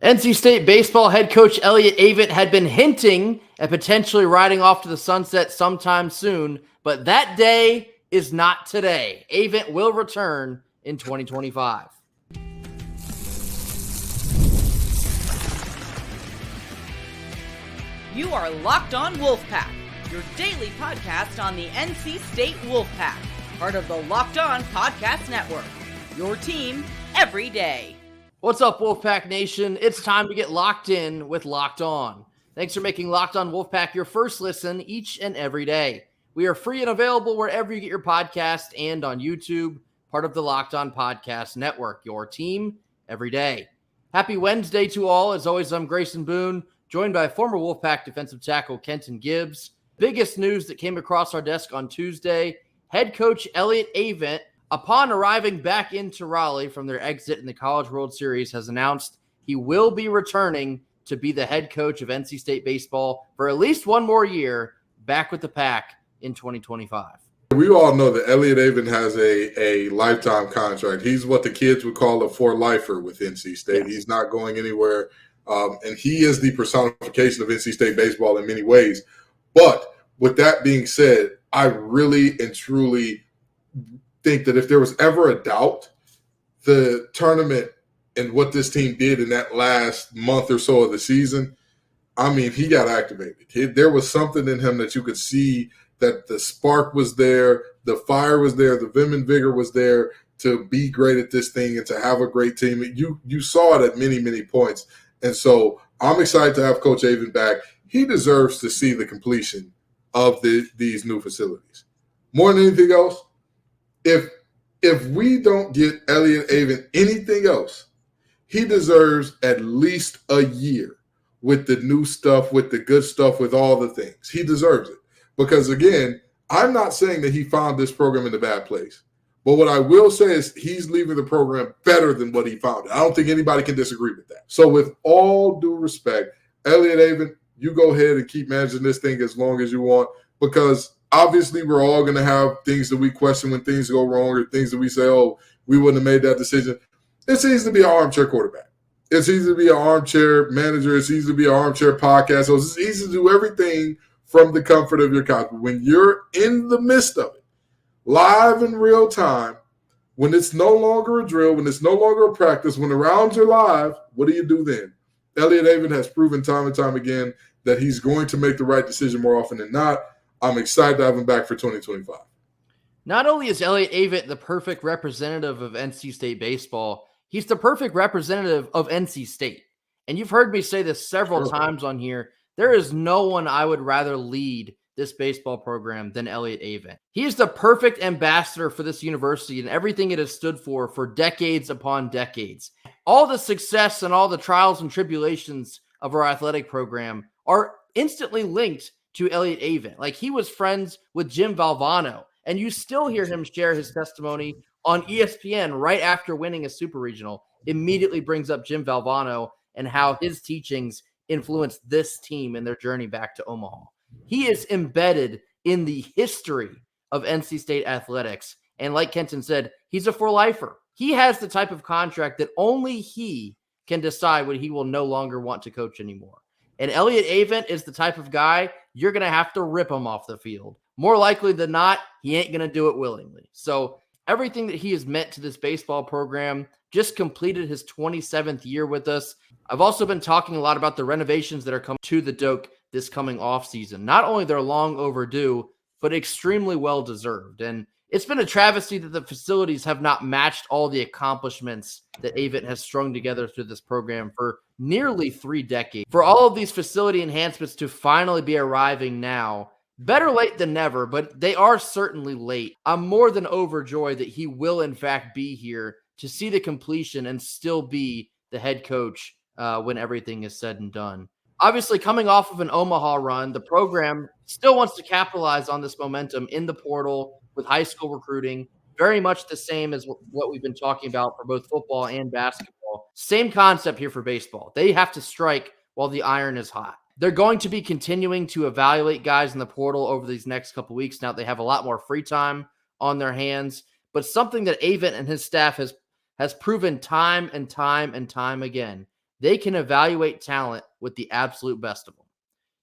NC State baseball head coach Elliot Avent had been hinting at potentially riding off to the sunset sometime soon, but that day is not today. Avent will return in 2025. You are Locked On Wolfpack, your daily podcast on the NC State Wolfpack, part of the Locked On Podcast Network, your team every day. What's up, Wolfpack Nation? It's time to get locked in with Locked On. Thanks for making Locked On Wolfpack your first listen each and every day. We are free and available wherever you get your podcast and on YouTube, part of the Locked On Podcast Network, your team every day. Happy Wednesday to all. As always, I'm Grayson Boone, joined by former Wolfpack defensive tackle Kenton Gibbs. Biggest news that came across our desk on Tuesday, head coach Elliot Avent, upon arriving back into Raleigh from their exit in the College World Series, has announced he will be returning to be the head coach of NC State baseball for at least one more year, back with the Pack in 2025. We all know that Elliot Avent has a lifetime contract. He's what the kids would call a for-lifer with NC State. Yes. He's not going anywhere, and he is the personification of NC State baseball in many ways. But with that being said, I really and truly think that if there was ever a doubt, the tournament and what this team did in that last month or so of the season, I mean, he got activated. There was something in him that you could see that the spark was there, the fire was there, the vim and vigor was there to be great at this thing and to have a great team. You saw it at many, many points. And so I'm excited to have Coach Avent back. He deserves to see the completion of these new facilities. More than anything else, if we don't get Elliot Avent anything else, he deserves at least a year with the new stuff, with the good stuff, with all the things. He deserves it. Because, again, I'm not saying that he found this program in a bad place. But what I will say is he's leaving the program better than what he found it. I don't think anybody can disagree with that. So with all due respect, Elliot Avent, you go ahead and keep managing this thing as long as you want, because obviously we're all going to have things that we question when things go wrong or things that we say, oh, we wouldn't have made that decision. It's easy to be an armchair quarterback. It's easy to be an armchair manager. It's easy to be an armchair podcast. So it's easy to do everything from the comfort of your couch. But when you're in the midst of it, live in real time, when it's no longer a drill, when it's no longer a practice, when the rounds are live, what do you do then? Elliot Avent has proven time and time again that he's going to make the right decision more often than not. I'm excited to have him back for 2025. Not only is Elliot Avent the perfect representative of NC State baseball, he's the perfect representative of NC State. And you've heard me say this several times on here. There is no one I would rather lead this baseball program than Elliot Avent. He is the perfect ambassador for this university and everything it has stood for decades upon decades. All the success and all the trials and tribulations of our athletic program are instantly linked to Elliot Avent. Like, he was friends with Jim Valvano, and you still hear him share his testimony on ESPN right after winning a super regional. Immediately brings up Jim Valvano and how his teachings influenced this team in their journey back to Omaha. He is embedded in the history of NC State athletics. And like Kenton said, he's a for-lifer. He has the type of contract that only he can decide when he will no longer want to coach anymore. And Elliot Avent is the type of guy you're going to have to rip him off the field. More likely than not, he ain't going to do it willingly. So everything that he has meant to this baseball program, just completed his 27th year with us. I've also been talking a lot about the renovations that are coming to the Doak this coming offseason. Not only they're long overdue, but extremely well-deserved. And it's been a travesty that the facilities have not matched all the accomplishments that Avent has strung together through this program for nearly 3 decades. For all of these facility enhancements to finally be arriving now, better late than never, but they are certainly late. I'm more than overjoyed that he will, in fact, be here to see the completion and still be the head coach when everything is said and done. Obviously, coming off of an Omaha run, the program still wants to capitalize on this momentum in the portal with high school recruiting, very much the same as what we've been talking about for both football and basketball. Same concept here for baseball. They have to strike while the iron is hot. They're going to be continuing to evaluate guys in the portal over these next couple weeks. Now they have a lot more free time on their hands, but something that Avent and his staff has proven time and time again they can evaluate talent with the absolute best of them.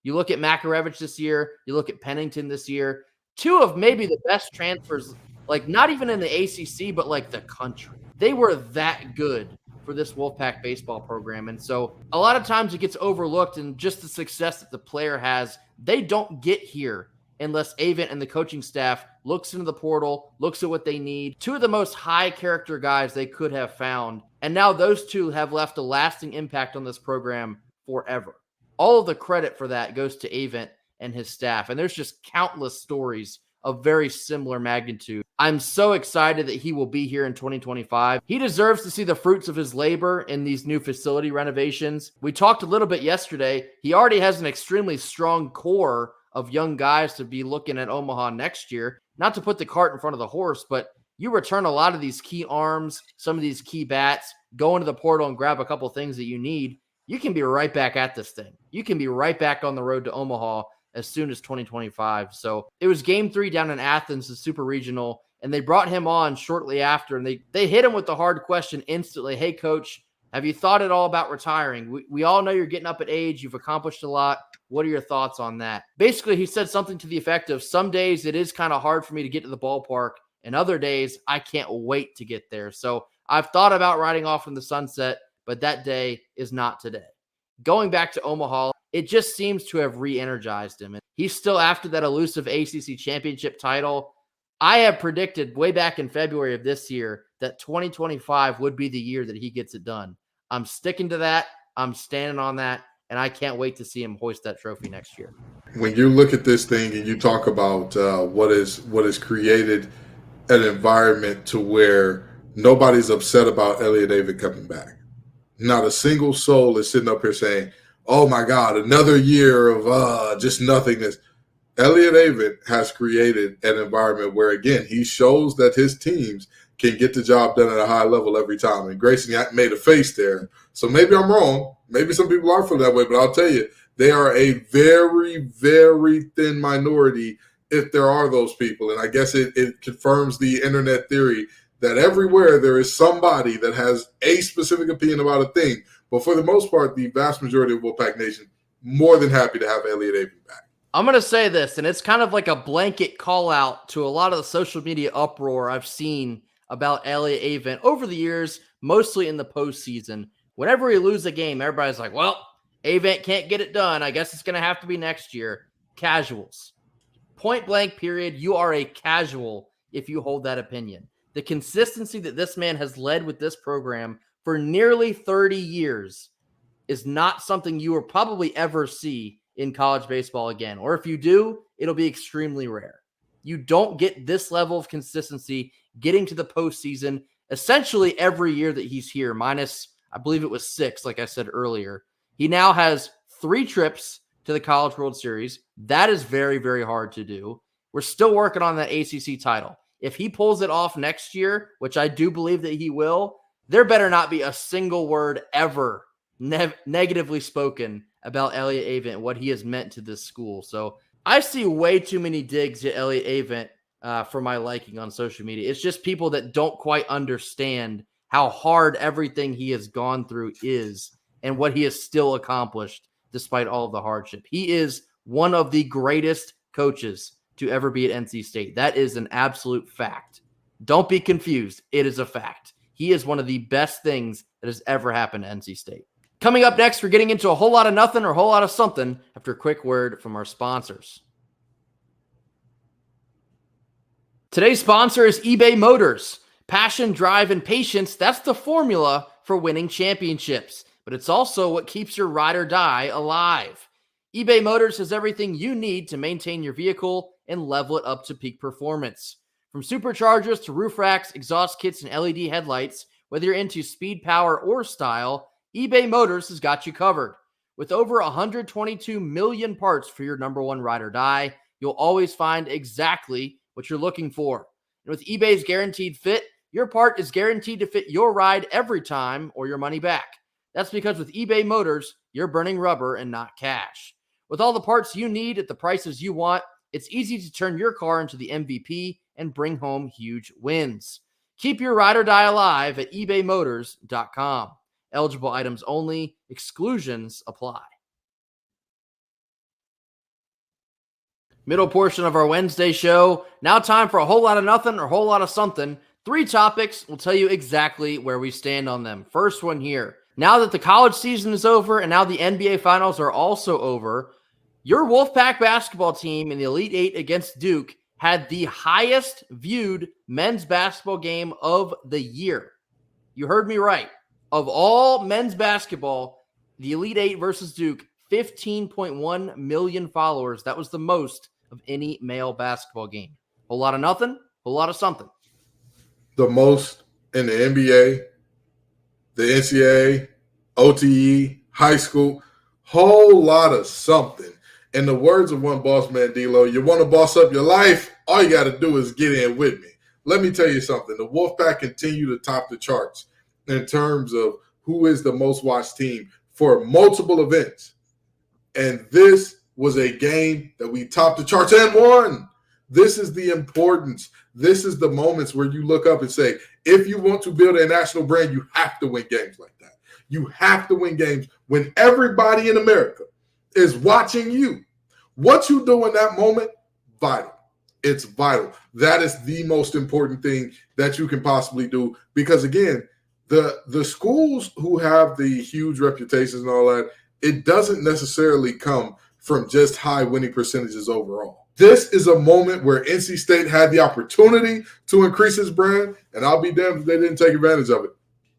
You look at Makarevich this year, you look at Pennington this year, two of maybe the best transfers, like not even in the ACC, but like the country. They were that good for this Wolfpack baseball program. And so a lot of times it gets overlooked, and just the success that the player has, they don't get here unless Avent and the coaching staff looks into the portal, looks at what they need. Two of the most high character guys they could have found. And now those two have left a lasting impact on this program forever. All of the credit for that goes to Avent and his staff. And there's just countless stories of very similar magnitude. I'm so excited that he will be here in 2025. He deserves to see the fruits of his labor in these new facility renovations. We talked a little bit yesterday. He already has an extremely strong core of young guys to be looking at Omaha next year. Not to put the cart in front of the horse, but you return a lot of these key arms, some of these key bats, go into the portal and grab a couple things that you need. You can be right back at this thing. You can be right back on the road to Omaha as soon as 2025. So it was game 3 down in Athens, the super regional, and they brought him on shortly after, and they hit him with the hard question instantly. Hey, coach, have you thought at all about retiring? We all know you're getting up in age. You've accomplished a lot. What are your thoughts on that? Basically, he said something to the effect of, some days it is kind of hard for me to get to the ballpark, and other days I can't wait to get there. So I've thought about riding off in the sunset, but that day is not today. Going back to Omaha, it just seems to have re-energized him. And he's still after that elusive ACC championship title. I have predicted way back in February of this year that 2025 would be the year that he gets it done. I'm sticking to that. I'm standing on that. And I can't wait to see him hoist that trophy next year. When you look at this thing and you talk about what is created an environment to where nobody's upset about Elliot Avent coming back. Not a single soul is sitting up here saying, oh my God, another year of just nothingness. Elliot Avent has created an environment where, again, he shows that his teams can get the job done at a high level every time. And Grayson made a face there. So maybe I'm wrong. Maybe some people are feeling that way, but I'll tell you, they are a very, very thin minority if there are those people. And I guess it confirms the internet theory that everywhere there is somebody that has a specific opinion about a thing. But for the most part, the vast majority of Wolfpack Nation, more than happy to have Elliot Avent back. I'm going to say this, and it's kind of like a blanket call out to a lot of the social media uproar I've seen about Elliot Avent over the years, mostly in the postseason. Whenever we lose a game, everybody's like, well, Avent can't get it done. I guess it's going to have to be next year. Casuals. Point blank period. You are a casual if you hold that opinion. The consistency that this man has led with this program for nearly 30 years is not something you will probably ever see in college baseball again. Or if you do, it'll be extremely rare. You don't get this level of consistency getting to the postseason essentially every year that he's here, minus, I believe it was 6, like I said earlier. He now has 3 trips to the College World Series. That is very, very hard to do. We're still working on that ACC title. If he pulls it off next year, which I do believe that he will, there better not be a single word ever negatively spoken about Elliot Avent, what he has meant to this school. So I see way too many digs at Elliot Avent for my liking on social media. It's just people that don't quite understand how hard everything he has gone through is and what he has still accomplished despite all of the hardship. He is one of the greatest coaches to ever be at NC State. That is an absolute fact. Don't be confused. It is a fact. He is one of the best things that has ever happened to NC State. Coming up next, we're getting into a whole lot of nothing or a whole lot of something after a quick word from our sponsors. Today's sponsor is eBay Motors. Passion, drive, and patience, that's the formula for winning championships. But it's also what keeps your ride or die alive. eBay Motors has everything you need to maintain your vehicle and level it up to peak performance. From superchargers to roof racks, exhaust kits, and LED headlights, whether you're into speed, power, or style, eBay Motors has got you covered. With over 122 million parts for your number one ride or die, you'll always find exactly what you're looking for. And with eBay's Guaranteed Fit, your part is guaranteed to fit your ride every time or your money back. That's because with eBay Motors, you're burning rubber and not cash. With all the parts you need at the prices you want, it's easy to turn your car into the MVP and bring home huge wins. Keep your ride or die alive at ebaymotors.com. Eligible items only. Exclusions apply. Middle portion of our Wednesday show. Now time for a whole lot of nothing or a whole lot of something. 3 topics. We'll tell you exactly where we stand on them. First one here. Now that the college season is over and now the NBA finals are also over, your Wolfpack basketball team in the Elite Eight against Duke had the highest viewed men's basketball game of the year. You heard me right. Of all men's basketball, the Elite Eight versus Duke, 15.1 million followers. That was the most of any male basketball game. Whole lot of nothing, whole lot of something. The most in the NBA, the NCAA, OTE, high school, whole lot of something. In the words of one boss man, D-Lo, you want to boss up your life? All you got to do is get in with me. Let me tell you something. The Wolfpack continue to top the charts in terms of who is the most watched team for multiple events. And this was a game that we topped the charts and won. This is the importance. This is the moments where you look up and say, if you want to build a national brand, you have to win games like that. You have to win games when everybody in America is watching you. What you do in that moment, vital. It's vital. That is the most important thing that you can possibly do because, again, the schools who have the huge reputations and all that, it doesn't necessarily come from just high winning percentages overall. This is a moment where NC State had the opportunity to increase its brand, and I'll be damned if they didn't take advantage of it.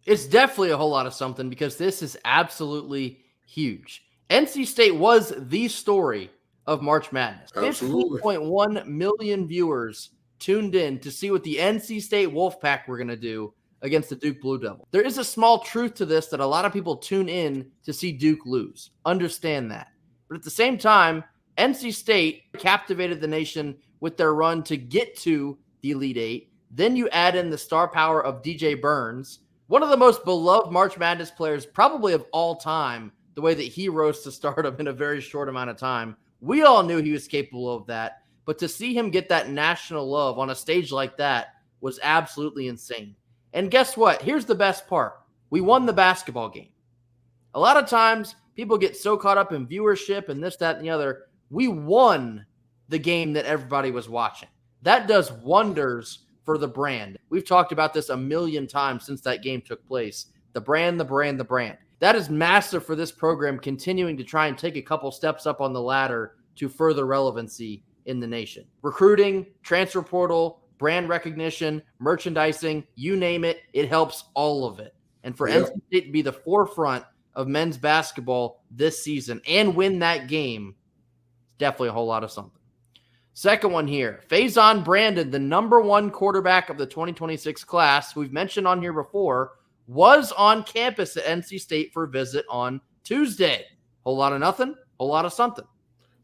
It's definitely a whole lot of something because this is absolutely huge. NC State was the story of March Madness. 15.1 million viewers tuned in to see what the NC State Wolfpack were going to do against the Duke Blue Devils. There is a small truth to this that a lot of people tune in to see Duke lose. Understand that. But at the same time, NC State captivated the nation with their run to get to the Elite Eight. Then you add in the star power of DJ Burns, one of the most beloved March Madness players probably of all time, the way that he rose to stardom in a very short amount of time. We all knew he was capable of that, but to see him get that national love on a stage like that was absolutely insane. And guess what? Here's the best part. We won the basketball game. A lot of times, people get so caught up in viewership and this, that, and the other. We won the game that everybody was watching. That does wonders for the brand. We've talked about this a million times since that game took place. The brand, the brand, the brand. That is massive for this program continuing to try and take a couple steps up on the ladder to further relevancy in the nation. Recruiting, transfer portal, brand recognition, merchandising, you name it, it helps all of it. And for NC State to be the forefront of men's basketball this season and win that game, definitely a whole lot of something. Second one here, Faison Brandon, the number 1 quarterback of the 2026 class, who we've mentioned on here before, was on campus at NC State for a visit on Tuesday. Whole lot of nothing, whole lot of something.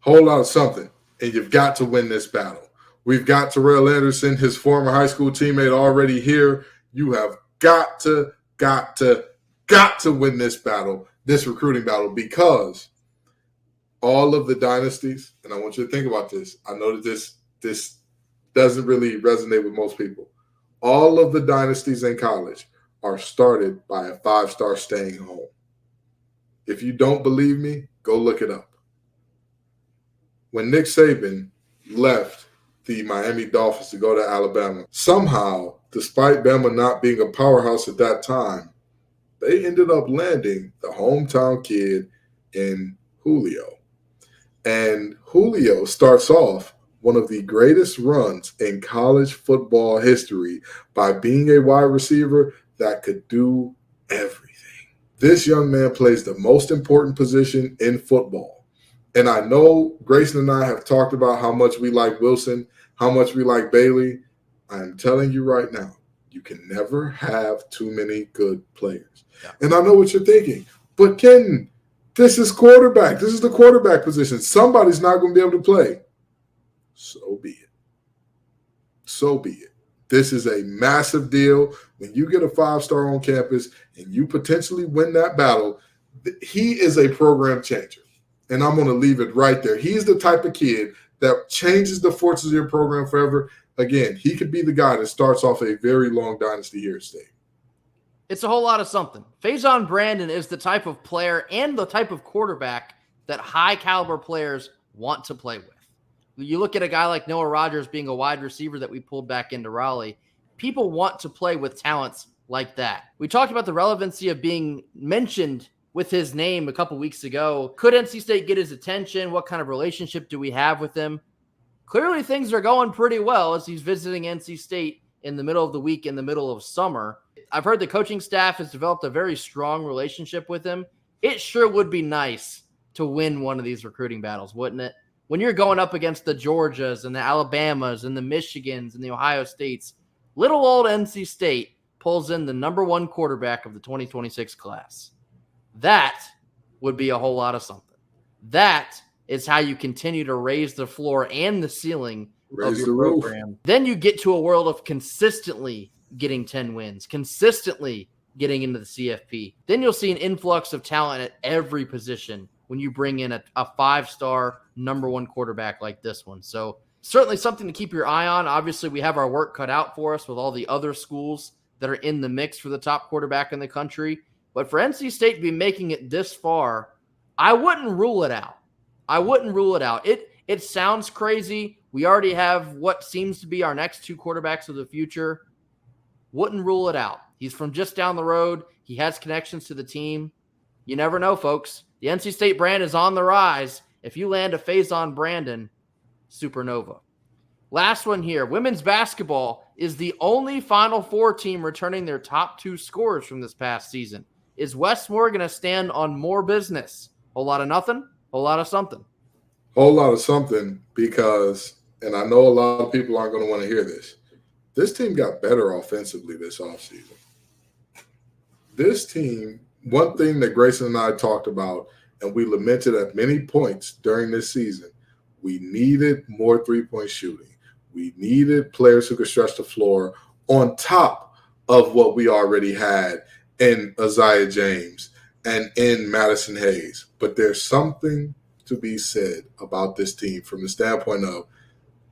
Whole lot of something. And you've got to win this battle. We've got Terrell Anderson, his former high school teammate, already here. You have got to win this battle, this recruiting battle, because all of the dynasties, and I want you to think about this. I know that this doesn't really resonate with most people. All of the dynasties in college are started by a 5-star staying home. If you don't believe me, go look it up. When Nick Saban left the Miami Dolphins to go to Alabama, somehow, despite Bama not being a powerhouse at that time, they ended up landing the hometown kid in Julio. And Julio starts off one of the greatest runs in college football history by being a wide receiver that could do everything. This young man plays the most important position in football. And I know Grayson and I have talked about how much we like Wilson, how much we like Bailey. I am telling you right now, you can never have too many good players. Yeah. And I know what you're thinking, but Ken, this is quarterback. This is the quarterback position. Somebody's not going to be able to play. So be it. So be it. This is a massive deal. When you get a 5-star on campus and you potentially win that battle, he is a program changer. And I'm going to leave it right there. He's the type of kid that changes the fortunes of your program forever. Again, he could be the guy that starts off a very long dynasty here at State. It's a whole lot of something. Faison Brandon is the type of player and the type of quarterback that high caliber players want to play with. You look at a guy like Noah Rogers being a wide receiver that we pulled back into Raleigh. People want to play with talents like that. We talked about the relevancy of being mentioned with his name a couple weeks ago. Could NC State get his attention? What kind of relationship do we have with him? Clearly things are going pretty well as he's visiting NC State in the middle of the week, in the middle of summer. I've heard the coaching staff has developed a very strong relationship with him. It sure would be nice to win one of these recruiting battles, wouldn't it? When you're going up against the Georgias and the Alabamas and the Michigans and the Ohio States, little old NC State pulls in the number one quarterback of the 2026 class. That would be a whole lot of something. That is how you continue to raise the floor and the ceiling of your program. Then you get to a world of consistently getting 10 wins, consistently getting into the CFP. Then you'll see an influx of talent at every position when you bring in a 5-star number one quarterback like this one. So certainly something to keep your eye on. Obviously, we have our work cut out for us with all the other schools that are in the mix for the top quarterback in the country. But for NC State to be making it this far, I wouldn't rule it out. It sounds crazy. We already have what seems to be our next two quarterbacks of the future. Wouldn't rule it out. He's from just down the road. He has connections to the team. You never know, folks. The NC State brand is on the rise. If you land a Faison Brandon, supernova. Last one here. Women's basketball is the only Final Four team returning their top two scorers from this past season. Is Westmore going to stand on more business? Whole lot of nothing, whole lot of something. Whole lot of something because, and I know a lot of people aren't going to want to hear this team got better offensively this offseason. This team, one thing that Grayson and I talked about, and we lamented at many points during this season, we needed more three-point shooting. We needed players who could stretch the floor on top of what we already had in Isaiah James and in Madison Hayes. But there's something to be said about this team from the standpoint of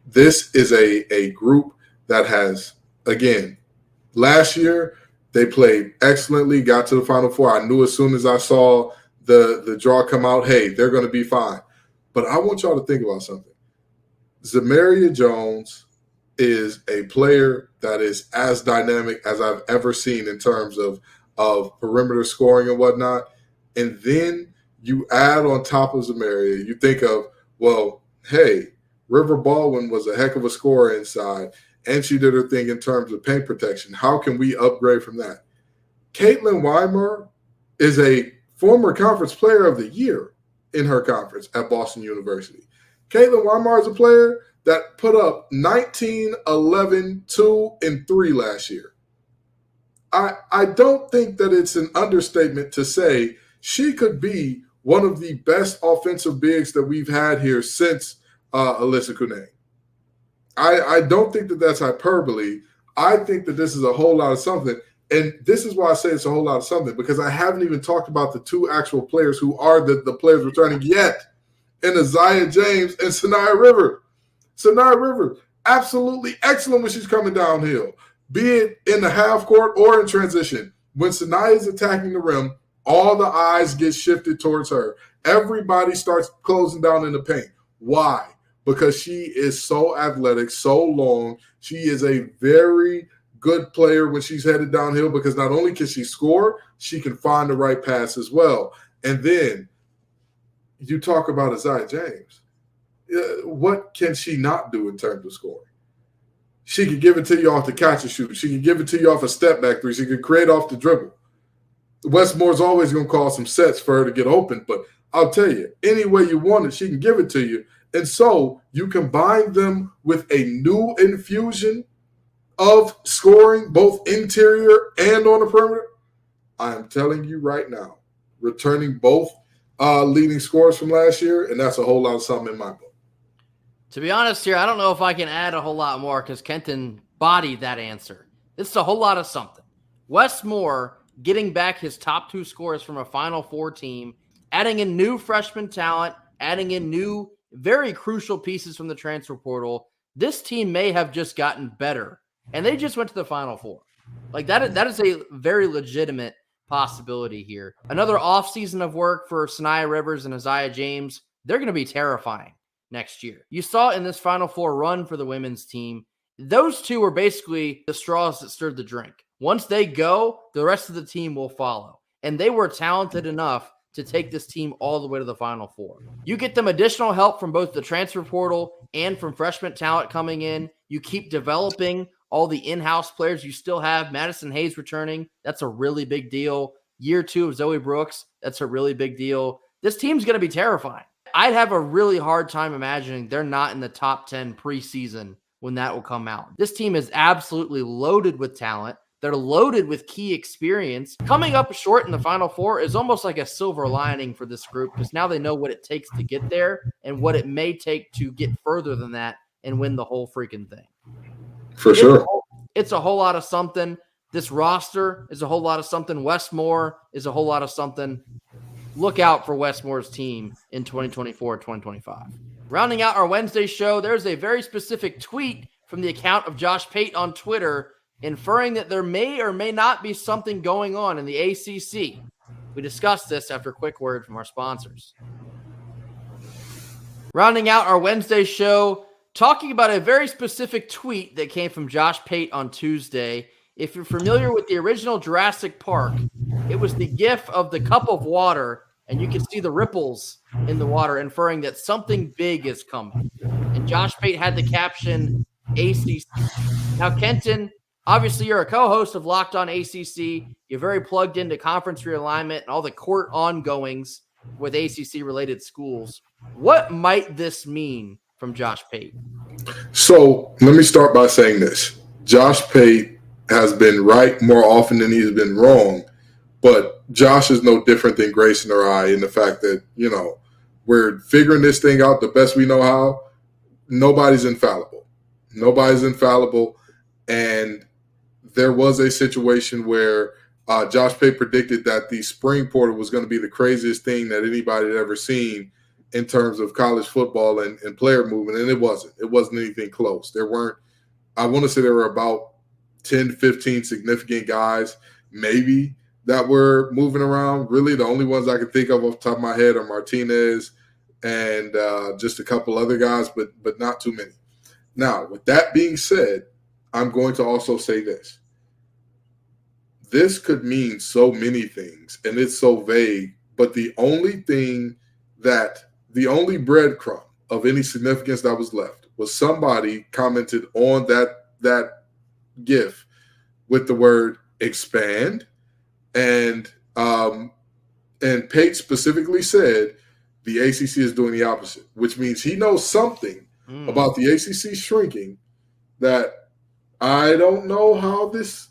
this is a group that has, again, last year they played excellently, got to the Final Four. I knew as soon as I saw the draw come out, hey, they're going to be fine. But I want y'all to think about something. Zamaria Jones is a player that is as dynamic as I've ever seen in terms of perimeter scoring and whatnot. And then you add on top of Zamaria, you think of, well, hey, River Baldwin was a heck of a scorer inside, and she did her thing in terms of paint protection. How can we upgrade from that? Caitlin Weimer is a former conference player of the year in her conference at Boston University. Caitlin Weimer is a player that put up 19, 11, 2, and 3 last year. I don't think that it's an understatement to say she could be one of the best offensive bigs that we've had here since Alyssa Kunay. I don't think that that's hyperbole. I think that this is a whole lot of something. And this is why I say it's a whole lot of something, because I haven't even talked about the two actual players who are the players returning yet, in Isaiah James and Sanaya River. Sanaya River, absolutely excellent when she's coming downhill, be it in the half court or in transition. When Sanaya is attacking the rim, all the eyes get shifted towards her. Everybody starts closing down in the paint. Why? Because she is so athletic, so long. She is a very good player when she's headed downhill, because not only can she score, she can find the right pass as well. And then you talk about Isaiah James. What can she not do in terms of scoring? She can give it to you off the catch and shoot. She can give it to you off a step back three. She can create off the dribble. Westmore's always going to call some sets for her to get open, but I'll tell you, any way you want it, she can give it to you. And so you combine them with a new infusion of scoring, both interior and on the perimeter. I am telling you right now, returning both leading scorers from last year, and that's a whole lot of something in my book. To be honest here, I don't know if I can add a whole lot more because Kenton bodied that answer. This is a whole lot of something. Westmore getting back his top two scorers from a Final Four team, adding in new freshman talent, adding in new very crucial pieces from the transfer portal. This team may have just gotten better, and they just went to the Final Four. Like that is a very legitimate possibility here. Another offseason of work for Sanaya Rivers and Isaiah James. They're going to be terrifying next year. You saw in this Final Four run for the women's team, those two are basically the straws that stirred the drink. Once they go, the rest of the team will follow. And they were talented enough to take this team all the way to the Final Four. You get them additional help from both the transfer portal and from freshman talent coming in. You keep developing all the in-house players you still have. Madison Hayes returning. That's a really big deal. Year 2 of Zoe Brooks. That's a really big deal. This team's going to be terrifying. I'd have a really hard time imagining they're not in the top 10 preseason when that will come out. This team is absolutely loaded with talent. They're loaded with key experience. Coming up short in the Final Four is almost like a silver lining for this group because now they know what it takes to get there and what it may take to get further than that and win the whole freaking thing. For sure. It's a whole lot of something. This roster is a whole lot of something. Westmore is a whole lot of something. Look out for Westmore's team in 2024-2025. Rounding out our Wednesday show, there's a very specific tweet from the account of Josh Pate on Twitter inferring that there may or may not be something going on in the ACC. We discussed this after a quick word from our sponsors. Rounding out our Wednesday show, talking about a very specific tweet that came from Josh Pate on Tuesday. If you're familiar with the original Jurassic Park, it was the gif of the cup of water, and you can see the ripples in the water, inferring that something big is coming. And Josh Pate had the caption, ACC. Now, Kenton, obviously you're a co-host of Locked On ACC. You're very plugged into conference realignment and all the court ongoings with ACC-related schools. What might this mean from Josh Pate? So let me start by saying this. Josh Pate has been right more often than he's been wrong, but Josh is no different than Grayson or I in the fact that, you know, we're figuring this thing out the best we know how. Nobody's infallible. Nobody's infallible. And there was a situation where Josh Pate predicted that the spring portal was going to be the craziest thing that anybody had ever seen in terms of college football and player movement, and it wasn't. It wasn't anything close. There weren't – I want to say there were about 10, 15 significant guys maybe that were moving around. Really, the only ones I can think of off the top of my head are Martinez and just a couple other guys, but not too many. Now, with that being said, I'm going to also say this. This could mean so many things, and it's so vague, but the only breadcrumb of any significance that was left was somebody commented on that GIF with the word expand, and Pate specifically said the ACC is doing the opposite, which means he knows something about the ACC shrinking that I don't know how this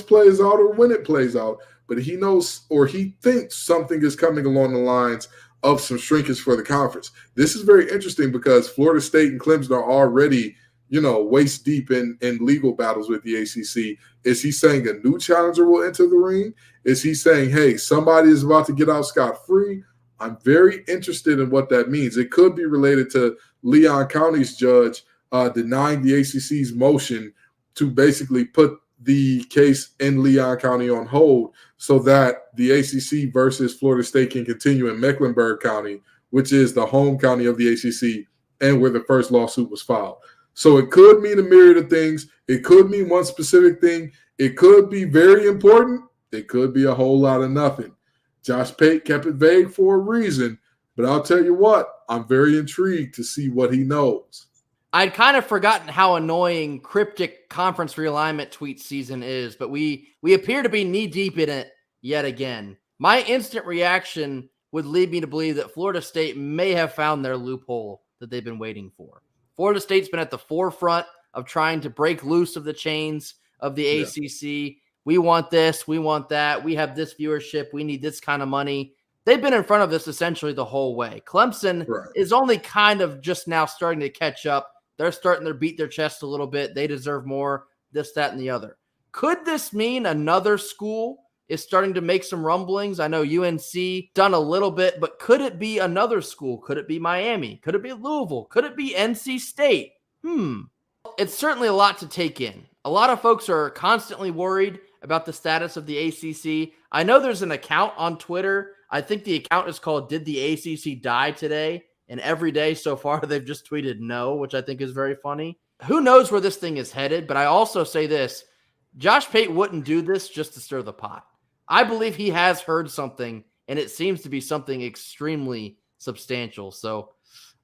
plays out or when it plays out, but he knows or he thinks something is coming along the lines of some shrinkage for the conference. This is very interesting because Florida State and Clemson are already, waist deep in legal battles with the ACC. Is he saying a new challenger will enter the ring? Is he saying, hey, somebody is about to get out scot-free? I'm very interested in what that means. It could be related to Leon County's judge denying the ACC's motion to basically put the case in Leon County on hold so that the ACC versus Florida State can continue in Mecklenburg County, which is the home county of the ACC and where the first lawsuit was filed. So it could mean a myriad of things. It could mean one specific thing. It could be very important. It could be a whole lot of nothing. Josh Pate kept it vague for a reason, but I'll tell you what, I'm very intrigued to see what he knows. I'd kind of forgotten how annoying cryptic conference realignment tweet season is, but we appear to be knee-deep in it yet again. My instant reaction would lead me to believe that Florida State may have found their loophole that they've been waiting for. Florida State's been at the forefront of trying to break loose of the chains of the ACC. We want this, we want that, we have this viewership, we need this kind of money. They've been in front of this essentially the whole way. Clemson is only kind of just now starting to catch up. They're starting to beat their chest a little bit. They deserve more, this, that, and the other. Could this mean another school is starting to make some rumblings? I know UNC done a little bit, but could it be another school? Could it be Miami? Could it be Louisville? Could it be NC State? It's certainly a lot to take in. A lot of folks are constantly worried about the status of the ACC. I know there's an account on Twitter. I think the account is called Did the ACC Die Today? And every day so far, they've just tweeted no, which I think is very funny. Who knows where this thing is headed? But I also say this, Josh Pate wouldn't do this just to stir the pot. I believe he has heard something, and it seems to be something extremely substantial. So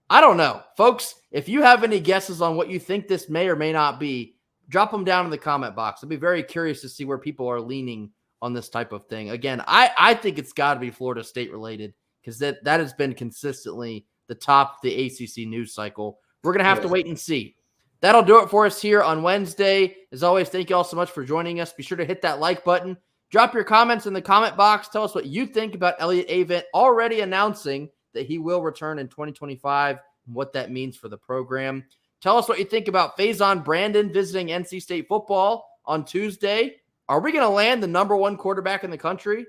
I don't know. Folks, if you have any guesses on what you think this may or may not be, drop them down in the comment box. I'd be very curious to see where people are leaning on this type of thing. Again, I think it's got to be Florida State related because that has been consistently the top of the ACC news cycle. We're going to have to wait and see. That'll do it for us here on Wednesday. As always, thank you all so much for joining us. Be sure to hit that like button. Drop your comments in the comment box. Tell us what you think about Elliott Avent already announcing that he will return in 2025 and what that means for the program. Tell us what you think about Faison Brandon visiting NC State football on Tuesday. Are we going to land the number one quarterback in the country?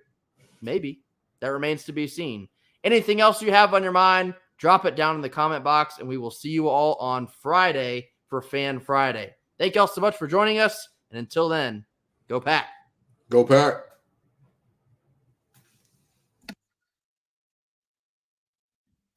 Maybe. That remains to be seen. Anything else you have on your mind, drop it down in the comment box, and we will see you all on Friday for Fan Friday. Thank you all so much for joining us, and until then, go Pack. Go Pack.